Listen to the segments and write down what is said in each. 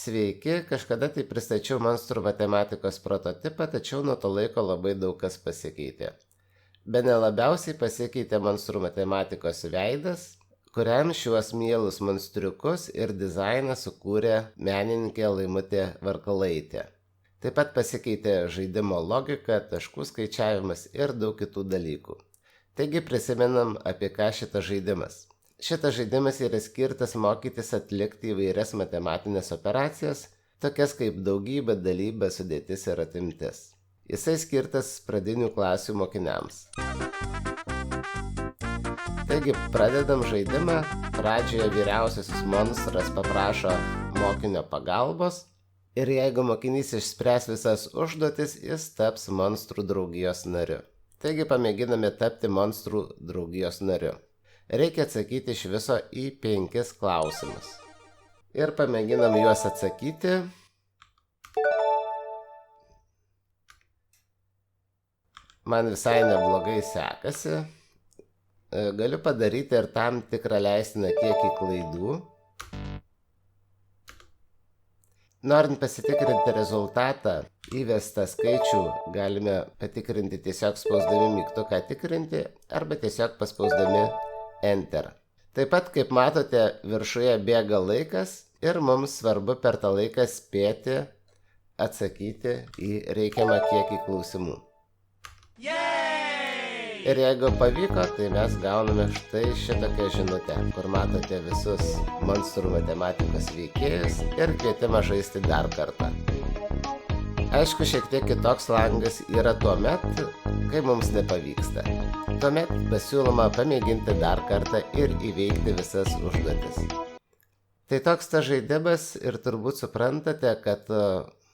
Sveiki, kažkada tai pristačiau monstrų matematikos prototipą, tačiau nuo to laiko labai daug kas pasikeitė. Bene labiausiai pasikeitė monstrų matematikos veidas, kuriam šiuos mielus monstriukus ir dizainą sukūrė menininkė Laimutė Varkalaitė. Taip pat pasikeitė žaidimo logika, taškų skaičiavimas ir daug kitų dalykų. Taigi prisimenam, apie ką šitas žaidimas. Šitas žaidimas yra skirtas mokytis atlikti įvairias matematinės operacijas, tokias kaip daugybė, dalybė, sudėtis ir atimtis. Jisai skirtas pradinių klasių mokiniams. Taigi pradedam žaidimą. Pradžioje vyriausiasis monstras paprašo mokinio pagalbos ir jeigu mokinys išspręs visas užduotis, jis taps monstrų draugijos nariu. Taigi pamėginame tapti monstrų draugijos nariu. Reikia atsakyti iš viso į 5 klausimus. Ir pamėginam juos atsakyti. Man visai neblogai sekasi. Galiu padaryti ir tam tikrą leistiną kiekį klaidų. Norint pasitikrinti rezultatą, įvestą skaičių galime patikrinti tiesiog spausdami mygtuką tikrinti arba tiesiog paspausdami Enter. Taip pat, kaip matote, viršuje bėga laikas ir mums svarbu per tą laiką spėti atsakyti į reikiamą kiekį klausimų. Ir jeigu pavyko, tai mes gauname štai šitokią žinutę, kur matote visus monstrų matematikos veikėjus ir kvietimą žaisti dar kartą. Aišku, šiek tiek kitoks langas yra tuomet, kai mums nepavyksta. Tuomet pasiūloma pamėginti dar kartą ir įveikti visas užduotis. Tai toks tas žaidimas ir turbūt suprantate, kad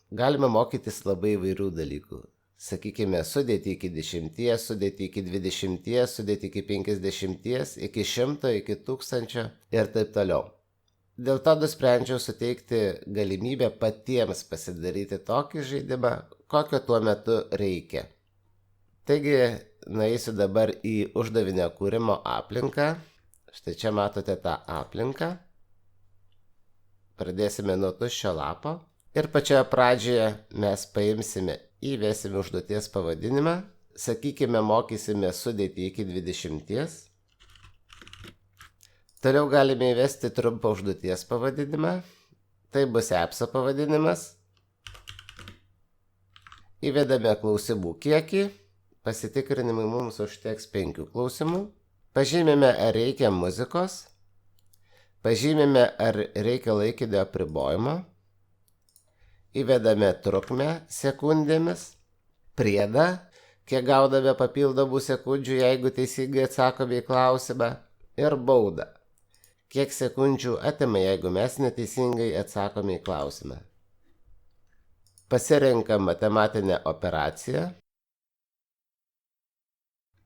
galime mokytis labai įvairių dalykų. Sakykime, sudėti iki 10, sudėti iki 20, sudėti iki 50, iki 100, iki 1000 ir taip toliau. Dėl to nusprendžiau suteikti galimybę patiems pasidaryti tokį žaidimą, kokio tuo metu reikia. Taigi, nueisiu dabar į uždavinio kūrimo aplinką. Štai čia matote tą aplinką. Pradėsime nuo tuščio lapo. Ir pačioje pradžioje mes paimsime, įvesime užduoties pavadinimą. Sakykime, mokysime sudėti iki 20. Toliau galime įvesti trumpą užduoties pavadinimą. Tai bus EPSO pavadinimas. Įvedame klausimų kiekį. Pasitikrinimui mums užteks 5 klausimų. Pažymime, ar reikia muzikos. Pažymime, ar reikia laikinio apribojimo. Įvedame trukmę sekundėmis. Priedą, kiek gaudame papildomų sekundžių, jeigu teisingai atsakome į klausimą. Ir baudą, kiek sekundžių atima, jeigu mes neteisingai atsakome į klausimą. Pasirenkam matematinę operaciją.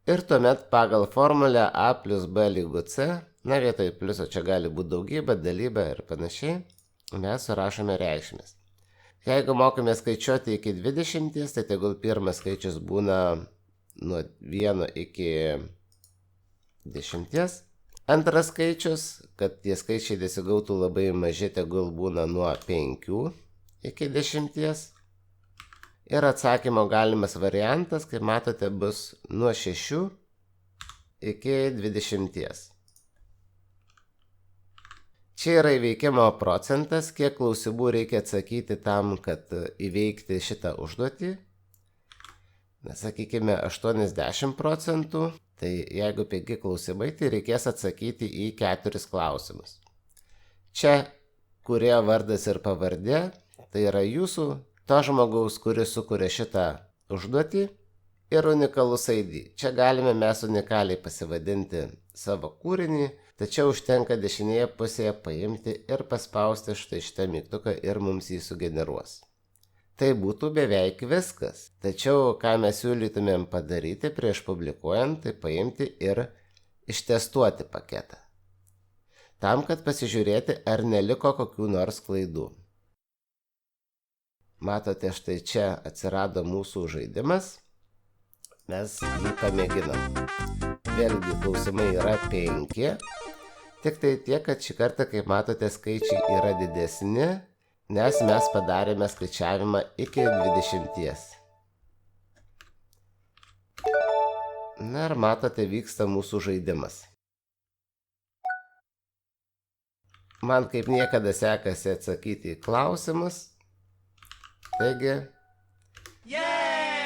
Ir tuomet pagal formulę A plus B lygu C, na vietoj pliuso čia gali būti daugybė, dalybė ir panašiai, mes surašome reikšmes. Jeigu mokame skaičiuoti iki 20, tai tegul pirmas skaičius būna nuo 1 iki 10. Antras skaičius, kad tie skaičiai nesigautų labai maži, tegul būna nuo 5 iki 10. Ir atsakymo galimas variantas, kaip matote, bus nuo 6 iki 20. Čia yra įveikimo procentas, kiek klausimų reikia atsakyti tam, kad įveikti šitą užduotį. Na, sakykime, 80 procentų. Tai jeigu 5 klausimai, tai reikės atsakyti į 4 klausimus. Čia, kurie vardas ir pavardė, tai yra jūsų, to žmogaus, kuris sukuria šitą užduotį, ir unikalus ID. Čia galime mes unikaliai pasivadinti savo kūrinį, tačiau užtenka dešinėje pusėje paimti ir paspausti štai šitą mygtuką ir mums jį sugeneruos. Tai būtų beveik viskas. Tačiau, ką mes siūlytumėm padaryti prieš publikuojant, tai paimti ir ištestuoti paketą. Tam, kad pasižiūrėti, ar neliko kokių nors klaidų. Matote, štai čia atsirado mūsų žaidimas. Mes jį pamėginam. Vėlgi, klausimai yra 5. Tik tai tiek, kad šį kartą, kaip matote, skaičiai yra didesni, nes mes padarėme skaičiavimą iki 20. Na ir matote, vyksta mūsų žaidimas. Man kaip niekada sekasi atsakyti į klausimus. Taigi,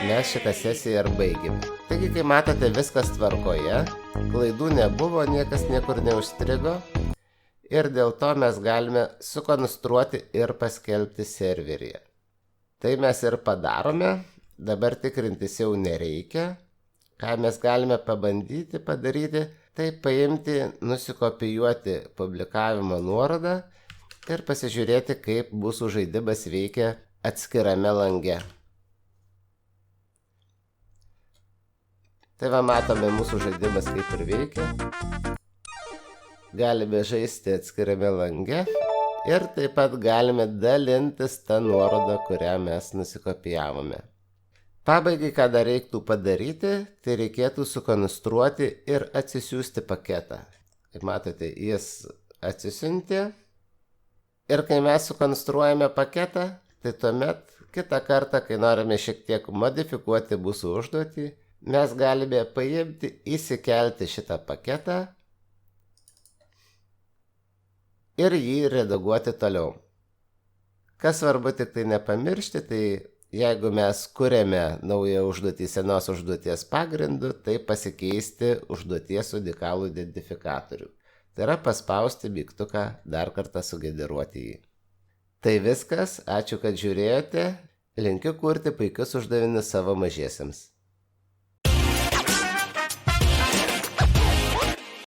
mes šitą sesiją ir baigėme. Taigi, kai matote, viskas tvarkoje, klaidų nebuvo, niekas niekur neužstrigo ir dėl to mes galime sukonstruoti ir paskelbti serveryje. Tai mes ir padarome, dabar tikrintis jau nereikia. Ką mes galime pabandyti padaryti, tai paimti, nusikopijuoti publikavimo nuorodą ir pasižiūrėti, kaip mūsų žaidimas veikia atskirame lange. Tai va, matome mūsų žaidimas kaip ir veikia. Galime žaisti atskirame lange ir taip pat galime dalintis tą nuorodą, kurią mes nusikopijavome. Pabaigai, ką dar reiktų padaryti, tai reikėtų sukonstruoti ir atsisiųsti paketą. Kaip matote, jis atsisiuntė. Ir kai mes sukonstruojame paketą, tai tuomet kitą kartą, kai norime šiek tiek modifikuoti mūsų užduotį, mes galime paimti, įsikelti šitą paketą ir jį redaguoti toliau. Kas svarbu tik tai nepamiršti, tai jeigu mes kuriame naują užduotį senos užduoties pagrindu, tai pasikeisti užduoties unikalų identifikatorių. Tai yra paspausti mygtuką dar kartą sugeneruoti jį. Tai viskas, ačiū, kad žiūrėjote, linkiu kurti puikius uždavinius savo mažiesiems.